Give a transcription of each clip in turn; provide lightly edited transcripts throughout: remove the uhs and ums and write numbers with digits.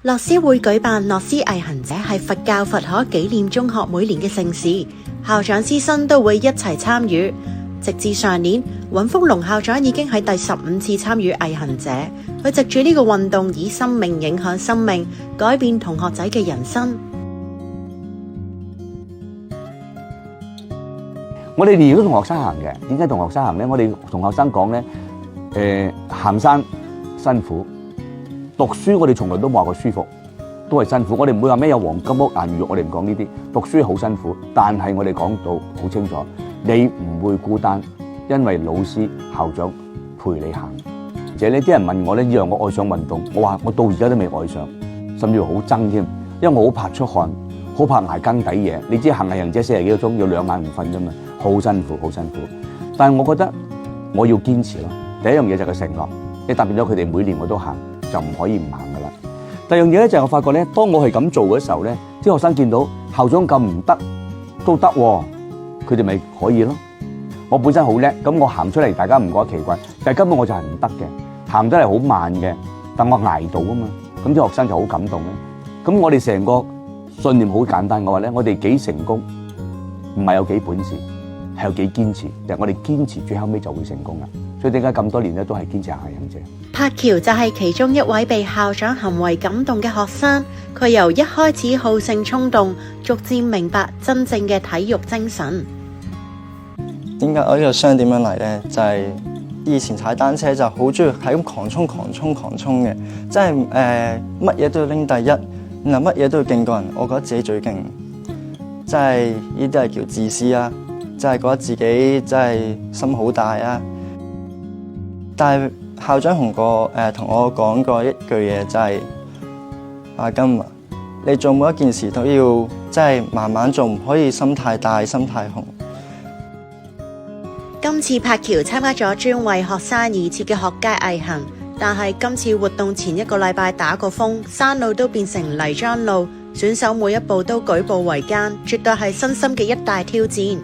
樂施會舉辦樂施毅行者係佛教佛學紀念中學每年嘅盛事，校長師生都會一齊參與。直至上年，尹福龍校長已經喺第15次參與毅行者，佢藉住呢個運動以生命影響生命，改變同學仔嘅人生。我哋年年都同學生行嘅，點解同學生行咧？我哋同學生講咧，行山辛苦，讀書我哋從來都冇話過舒服，都係辛苦。我哋唔會話咩有黃金屋顏如玉，我哋唔講呢啲。讀書好辛苦，但係我哋講到好清楚，你唔會孤單，因為老師校長陪你行。而且呢啲人問我咧，以為我愛上運動，我話我到而家都未愛上，甚至乎好憎添，因為我好怕出汗，好怕捱更抵夜。你知行毅行者40幾個鐘，要2晚唔瞓啫嘛，好辛苦，好辛苦。但係我覺得我要堅持咯。第一樣嘢就係個承諾，你答應咗佢哋每年我都行，就唔可以唔行噶啦。第二樣嘢咧就係我發覺咧，當我係咁做嘅時候咧，啲學生見到校長咁唔得都得喎，佢哋咪可以咯。我本身好叻，咁我行出嚟大家唔覺得奇怪，但係根本我就係唔得嘅，行得係好慢嘅，但我捱到啊嘛，咁啲學生就好感動咧。咁我哋成個信念好簡單，我話咧，我哋幾成功唔係有幾本事，係有幾堅持。其實我哋堅持最後尾就會成功啦。所以點解咁多年咧都係堅持行毅行者？柏喬就係其中一位被校長行為感動嘅學生，佢由一開始好勝衝動，逐漸明白真正嘅體育精神。點解我呢個傷點樣嚟咧？就係以前踩單車就好中意係咁狂衝嘅，即係乜嘢都要拎第一，然後乜嘢都要勁過人，我覺得自己最勁。即係呢啲係叫自私啊！即係覺得自己真係心好大啊！但係校長同我講過一句嘢，就係阿金啊，你做每一件事都要即係慢慢做，唔可以心太大、心太紅。今次柏喬參加咗專為學生而設嘅學界毅行，但係今次活動前1個禮拜打個風，山路都變成泥漿路，選手每一步都舉步維艱，絕對係身心嘅一大挑戰。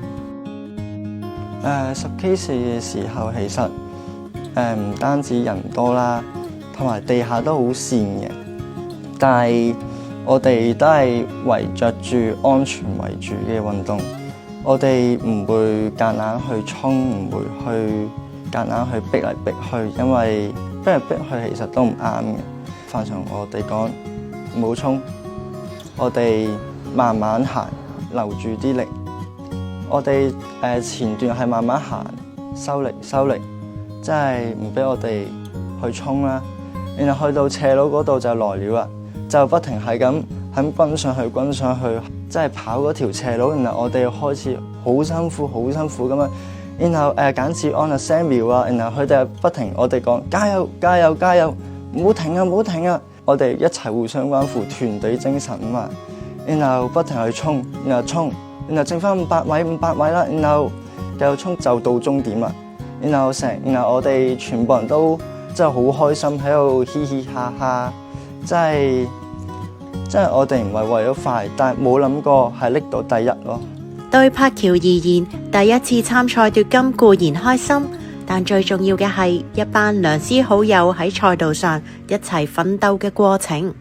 10K 4嘅時候，其實唔單止人多啦，同埋地下都好跣嘅，但係我哋都係圍着住安全為主嘅運動。我哋唔會夾硬去衝，唔會去夾硬去逼嚟逼去，因為逼嚟逼去其實都唔啱嘅。反常我哋講唔好衝，我哋慢慢行，留住啲力。我哋前段係慢慢行，收力，即係唔俾我哋去衝啦。然後去到斜路嗰度就來了啦，就不停係咁滾上去，即係跑嗰條斜路。然後我哋開始好辛苦咁樣。然後簡志安啊 Samuel 啊，然後佢哋不停我哋講加油，唔好停啊！我哋一齊互相關乎團隊精神啊嘛。然後不停去衝，然後剩翻500位啦，然後繼續衝就到終點啦。然後我哋全部人都真係好開心喺度嘻嘻哈哈，即係我哋唔係為咗快，但係冇諗過係拎到第一咯。對柏喬而言，第一次參賽奪金固然開心，但最重要嘅係一班良師好友喺賽道上一齊奮鬥嘅過程。